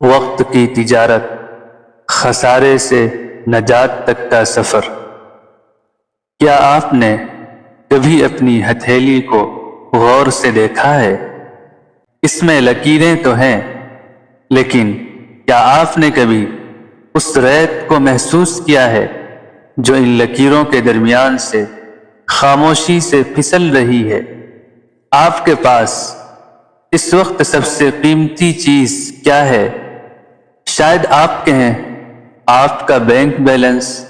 وقت کی تجارت، خسارے سے نجات تک کا سفر۔ کیا آپ نے کبھی اپنی ہتھیلی کو غور سے دیکھا ہے؟ اس میں لکیریں تو ہیں، لیکن کیا آپ نے کبھی اس ریت کو محسوس کیا ہے جو ان لکیروں کے درمیان سے خاموشی سے پھسل رہی ہے؟ آپ کے پاس اس وقت سب سے قیمتی چیز کیا ہے؟ شاید آپ کہیں آپ کا بینک بیلنس،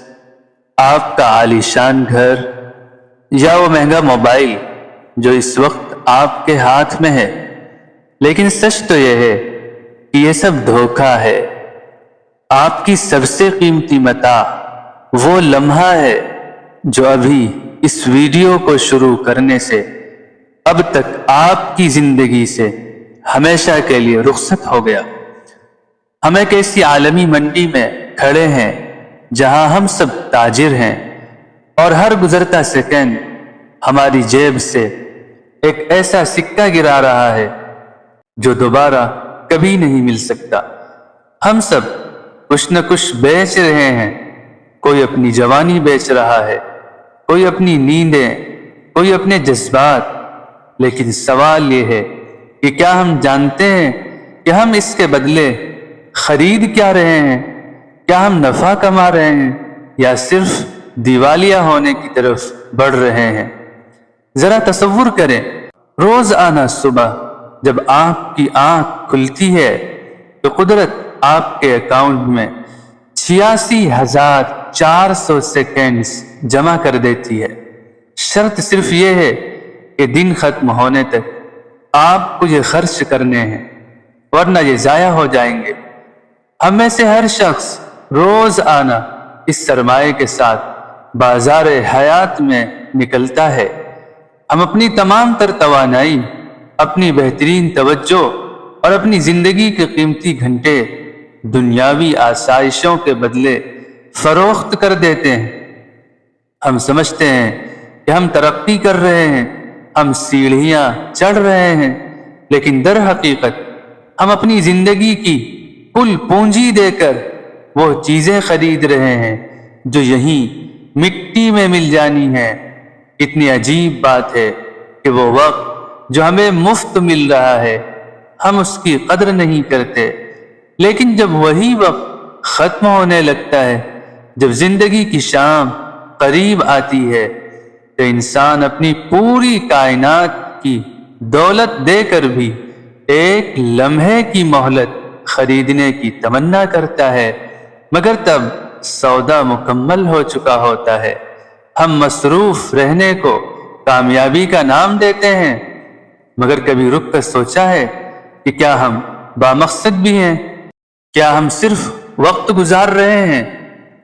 آپ کا عالی شان گھر، یا وہ مہنگا موبائل جو اس وقت آپ کے ہاتھ میں ہے۔ لیکن سچ تو یہ ہے کہ یہ سب دھوکہ ہے۔ آپ کی سب سے قیمتی متاع وہ لمحہ ہے جو ابھی اس ویڈیو کو شروع کرنے سے اب تک آپ کی زندگی سے ہمیشہ کے لیے رخصت ہو گیا۔ ہم ایک ایسی عالمی منڈی میں کھڑے ہیں جہاں ہم سب تاجر ہیں، اور ہر گزرتا سیکنڈ ہماری جیب سے ایک ایسا سکہ گرا رہا ہے جو دوبارہ کبھی نہیں مل سکتا۔ ہم سب کچھ نہ کچھ بیچ رہے ہیں۔ کوئی اپنی جوانی بیچ رہا ہے، کوئی اپنی نیندیں، کوئی اپنے جذبات۔ لیکن سوال یہ ہے کہ کیا ہم جانتے ہیں کہ ہم اس کے بدلے خرید کیا رہے ہیں؟ کیا ہم نفع کما رہے ہیں یا صرف دیوالیہ ہونے کی طرف بڑھ رہے ہیں؟ ذرا تصور کریں، روز آنا صبح جب آپ کی آنکھ کھلتی ہے تو قدرت آپ کے اکاؤنٹ میں 86,400 سیکنڈز جمع کر دیتی ہے۔ شرط صرف یہ ہے کہ دن ختم ہونے تک آپ کو یہ خرچ کرنے ہیں، ورنہ یہ ضائع ہو جائیں گے۔ ہم میں سے ہر شخص روز آنا اس سرمایے کے ساتھ بازار حیات میں نکلتا ہے۔ ہم اپنی تمام تر توانائی، اپنی بہترین توجہ اور اپنی زندگی کے قیمتی گھنٹے دنیاوی آسائشوں کے بدلے فروخت کر دیتے ہیں۔ ہم سمجھتے ہیں کہ ہم ترقی کر رہے ہیں، ہم سیڑھیاں چڑھ رہے ہیں، لیکن در حقیقت ہم اپنی زندگی کی کل پونجی دے کر وہ چیزیں خرید رہے ہیں جو یہیں مٹی میں مل جانی ہیں۔ اتنی عجیب بات ہے کہ وہ وقت جو ہمیں مفت مل رہا ہے ہم اس کی قدر نہیں کرتے، لیکن جب وہی وقت ختم ہونے لگتا ہے، جب زندگی کی شام قریب آتی ہے، تو انسان اپنی پوری کائنات کی دولت دے کر بھی ایک لمحے کی مہلت خریدنے کی تمنا کرتا ہے، مگر تب سودا مکمل ہو چکا ہوتا ہے۔ ہم مصروف رہنے کو کامیابی کا نام دیتے ہیں، مگر کبھی رک کر سوچا ہے کہ کیا ہم بامقصد بھی ہیں؟ کیا ہم صرف وقت گزار رہے ہیں؟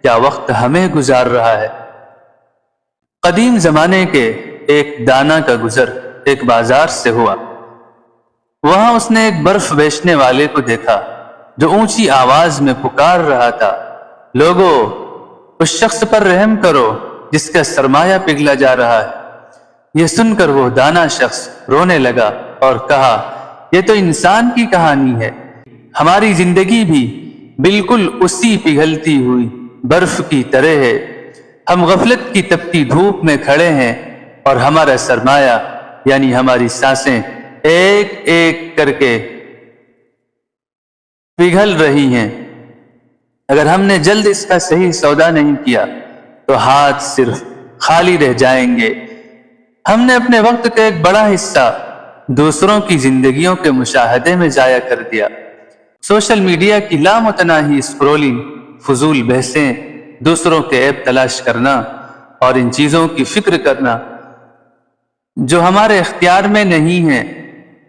کیا وقت ہمیں گزار رہا ہے؟ قدیم زمانے کے ایک دانا کا گزر ایک بازار سے ہوا۔ وہاں اس نے ایک برف بیچنے والے کو دیکھا جو اونچی آواز میں پکار رہا تھا، لوگو، اس شخص پر رحم کرو جس کا سرمایہ پگھلا جا رہا ہے۔ یہ سن کر وہ دانا شخص رونے لگا اور کہا، یہ تو انسان کی کہانی ہے۔ ہماری زندگی بھی بالکل اسی پگھلتی ہوئی برف کی طرح ہے۔ ہم غفلت کی تپتی دھوپ میں کھڑے ہیں اور ہمارا سرمایہ یعنی ہماری سانسیں ایک ایک کر کے پگھل رہی ہیں۔ اگر ہم نے جلد اس کا صحیح سودا نہیں کیا تو ہاتھ صرف خالی رہ جائیں گے۔ ہم نے اپنے وقت کا ایک بڑا حصہ دوسروں کی زندگیوں کے مشاہدے میں ضائع کر دیا۔ سوشل میڈیا کی لامتناہی اسکرولنگ، فضول بحثیں، دوسروں کے عیب تلاش کرنا اور ان چیزوں کی فکر کرنا جو ہمارے اختیار میں نہیں ہیں۔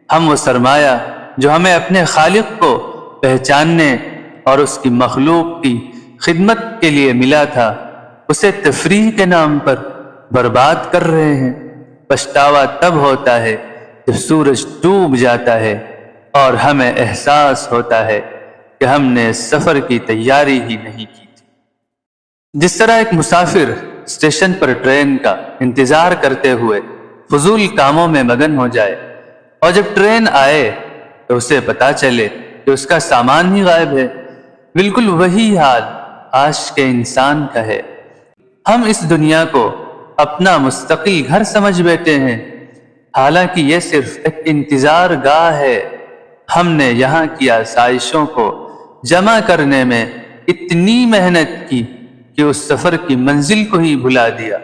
ہم وہ سرمایہ جو ہمیں اپنے خالق کو پہچاننے اور اس کی مخلوق کی خدمت کے لیے ملا تھا، اسے تفریح کے نام پر برباد کر رہے ہیں۔ پچھتاوا تب ہوتا ہے جب سورج ڈوب جاتا ہے اور ہمیں احساس ہوتا ہے کہ ہم نے سفر کی تیاری ہی نہیں کی تھی۔ جس طرح ایک مسافر اسٹیشن پر ٹرین کا انتظار کرتے ہوئے فضول کاموں میں مگن ہو جائے، اور جب ٹرین آئے تو اسے پتا چلے کہ اس کا سامان ہی غائب ہے۔ بالکل وہی حال آج کے انسان کا ہے۔ ہم اس دنیا کو اپنا مستقل گھر سمجھ بیٹھے ہیں، حالانکہ یہ صرف ایک انتظار گاہ ہے۔ ہم نے یہاں کی آسائشوں کو جمع کرنے میں اتنی محنت کی کہ اس سفر کی منزل کو ہی بھلا دیا۔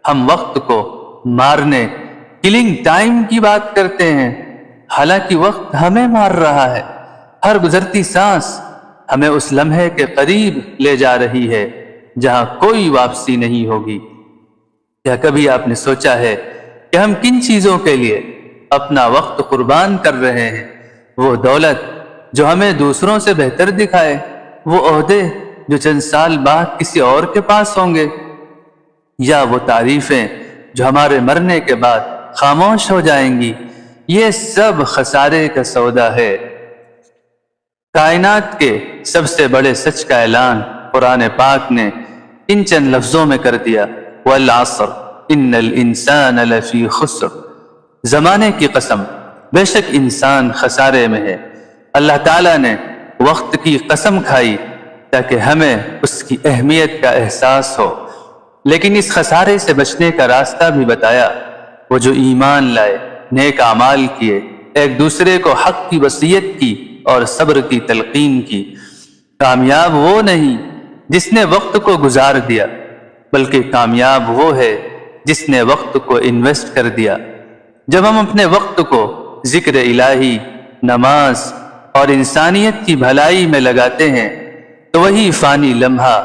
ہم وقت کو مارنے، کلنگ ٹائم کی بات کرتے ہیں، حالانکہ وقت ہمیں مار رہا ہے۔ ہر گزرتی سانس ہمیں اس لمحے کے قریب لے جا رہی ہے جہاں کوئی واپسی نہیں ہوگی۔ کیا کبھی آپ نے سوچا ہے کہ ہم کن چیزوں کے لیے اپنا وقت قربان کر رہے ہیں؟ وہ دولت جو ہمیں دوسروں سے بہتر دکھائے، وہ عہدے جو چند سال بعد کسی اور کے پاس ہوں گے، یا وہ تعریفیں جو ہمارے مرنے کے بعد خاموش ہو جائیں گی۔ یہ سب خسارے کا سودا ہے۔ کائنات کے سب سے بڑے سچ کا اعلان قرآن پاک نے ان چند لفظوں میں کر دیا، والعصر ان الانسان لفی خسر۔ زمانے کی قسم، بے شک انسان خسارے میں ہے۔ اللہ تعالیٰ نے وقت کی قسم کھائی تاکہ ہمیں اس کی اہمیت کا احساس ہو، لیکن اس خسارے سے بچنے کا راستہ بھی بتایا۔ وہ جو ایمان لائے، نیک اعمال کیے، ایک دوسرے کو حق کی وصیت کی اور صبر کی تلقین کی، کامیاب وہ نہیں جس نے وقت کو گزار دیا، بلکہ کامیاب وہ ہے جس نے وقت کو انویسٹ کر دیا۔ جب ہم اپنے وقت کو ذکر الہی، نماز اور انسانیت کی بھلائی میں لگاتے ہیں تو وہی فانی لمحہ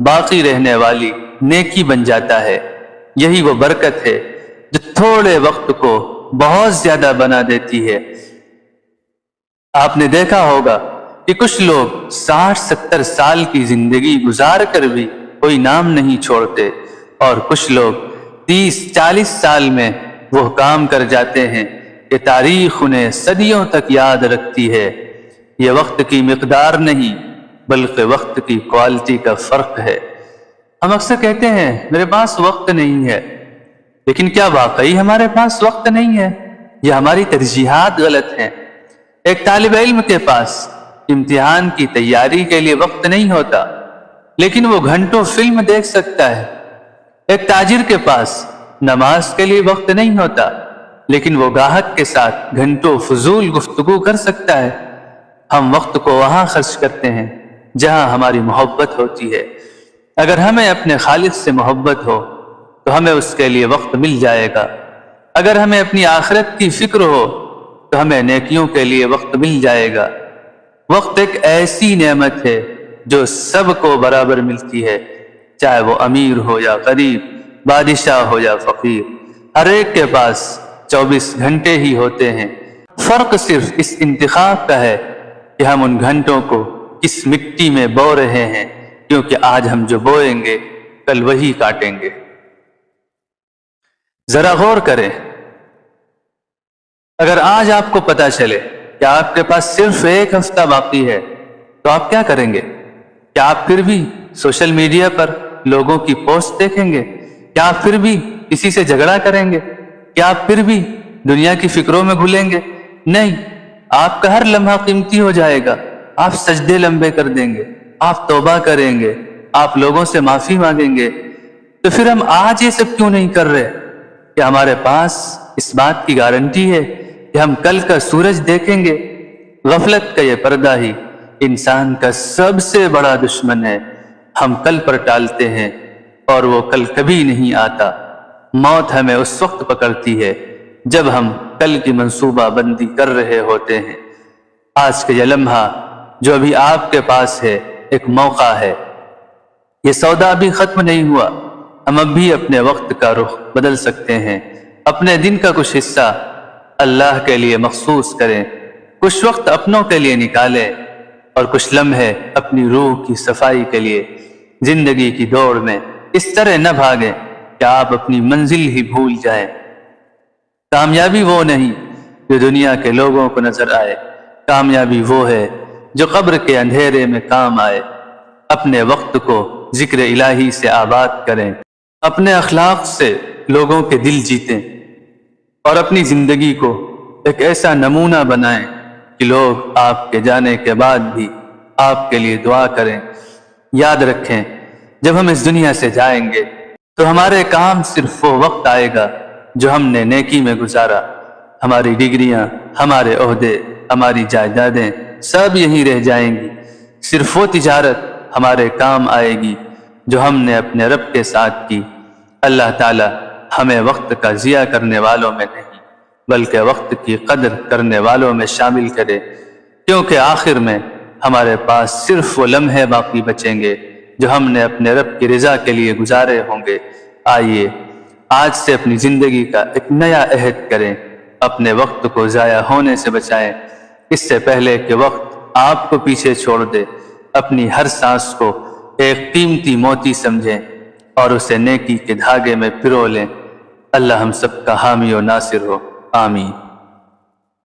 باقی رہنے والی نیکی بن جاتا ہے۔ یہی وہ برکت ہے جو تھوڑے وقت کو بہت زیادہ بنا دیتی ہے۔ آپ نے دیکھا ہوگا کہ کچھ لوگ 60-70 سال کی زندگی گزار کر بھی کوئی نام نہیں چھوڑتے، اور کچھ لوگ 30-40 سال میں وہ کام کر جاتے ہیں کہ تاریخ انہیں صدیوں تک یاد رکھتی ہے۔ یہ وقت کی مقدار نہیں بلکہ وقت کی کوالٹی کا فرق ہے۔ ہم اکثر کہتے ہیں میرے پاس وقت نہیں ہے، لیکن کیا واقعی ہمارے پاس وقت نہیں ہے یا ہماری ترجیحات غلط ہیں؟ ایک طالب علم کے پاس امتحان کی تیاری کے لیے وقت نہیں ہوتا، لیکن وہ گھنٹوں فلم دیکھ سکتا ہے۔ ایک تاجر کے پاس نماز کے لیے وقت نہیں ہوتا، لیکن وہ گاہک کے ساتھ گھنٹوں فضول گفتگو کر سکتا ہے۔ ہم وقت کو وہاں خرچ کرتے ہیں جہاں ہماری محبت ہوتی ہے۔ اگر ہمیں اپنے خالق سے محبت ہو تو ہمیں اس کے لیے وقت مل جائے گا۔ اگر ہمیں اپنی آخرت کی فکر ہو تو ہمیں نیکیوں کے لیے وقت مل جائے گا۔ وقت ایک ایسی نعمت ہے جو سب کو برابر ملتی ہے، چاہے وہ امیر ہو یا غریب، بادشاہ ہو یا فقیر، ہر ایک کے پاس 24 گھنٹے ہی ہوتے ہیں۔ فرق صرف اس انتخاب کا ہے کہ ہم ان گھنٹوں کو کس مٹی میں بو رہے ہیں، کیونکہ آج ہم جو بوئیں گے کل وہی کاٹیں گے۔ ذرا غور کریں، اگر آج آپ کو پتا چلے کہ آپ کے پاس صرف ایک ہفتہ باقی ہے تو آپ کیا کریں گے؟ کیا آپ پھر بھی سوشل میڈیا پر لوگوں کی پوسٹ دیکھیں گے؟ کیا آپ پھر بھی کسی سے جھگڑا کریں گے؟ کیا آپ پھر بھی دنیا کی فکروں میں گھلیں گے؟ نہیں، آپ کا ہر لمحہ قیمتی ہو جائے گا۔ آپ سجدے لمبے کر دیں گے، آپ توبہ کریں گے، آپ لوگوں سے معافی مانگیں گے۔ تو پھر ہم آج یہ سب کیوں نہیں کر رہے؟ کہ ہمارے پاس اس بات کی گارنٹی ہے کہ ہم کل کا سورج دیکھیں گے؟ غفلت کا یہ پردہ ہی انسان کا سب سے بڑا دشمن ہے۔ ہم کل پر ٹالتے ہیں اور وہ کل کبھی نہیں آتا۔ موت ہمیں اس وقت پکڑتی ہے جب ہم کل کی منصوبہ بندی کر رہے ہوتے ہیں۔ آج کا یہ لمحہ جو ابھی آپ کے پاس ہے ایک موقع ہے۔ یہ سودا ابھی ختم نہیں ہوا۔ ہم اب بھی اپنے وقت کا رخ بدل سکتے ہیں۔ اپنے دن کا کچھ حصہ اللہ کے لیے مخصوص کریں، کچھ وقت اپنوں کے لیے نکالیں اور کچھ لمحے اپنی روح کی صفائی کے لیے۔ زندگی کی دوڑ میں اس طرح نہ بھاگیں کہ آپ اپنی منزل ہی بھول جائیں۔ کامیابی وہ نہیں جو دنیا کے لوگوں کو نظر آئے، کامیابی وہ ہے جو قبر کے اندھیرے میں کام آئے۔ اپنے وقت کو ذکر الہی سے آباد کریں، اپنے اخلاق سے لوگوں کے دل جیتیں اور اپنی زندگی کو ایک ایسا نمونہ بنائیں کہ لوگ آپ کے جانے کے بعد بھی آپ کے لیے دعا کریں۔ یاد رکھیں، جب ہم اس دنیا سے جائیں گے تو ہمارے کام صرف وہ وقت آئے گا جو ہم نے نیکی میں گزارا۔ ہماری ڈگریاں، ہمارے عہدے، ہماری جائیدادیں سب یہیں رہ جائیں گی۔ صرف وہ تجارت ہمارے کام آئے گی جو ہم نے اپنے رب کے ساتھ کی۔ اللہ تعالی ہمیں وقت کا ضیاع کرنے والوں میں نہیں بلکہ وقت کی قدر کرنے والوں میں شامل کرے، کیونکہ آخر میں ہمارے پاس صرف وہ لمحے باقی بچیں گے جو ہم نے اپنے رب کی رضا کے لیے گزارے ہوں گے۔ آئیے آج سے اپنی زندگی کا ایک نیا عہد کریں، اپنے وقت کو ضائع ہونے سے بچائیں، اس سے پہلے کہ وقت آپ کو پیچھے چھوڑ دے۔ اپنی ہر سانس کو ایک قیمتی موتی سمجھیں اور اسے نیکی کے دھاگے میں پرو لیں۔ اللہ ہم سب کا حامی و ناصر ہو، آمین۔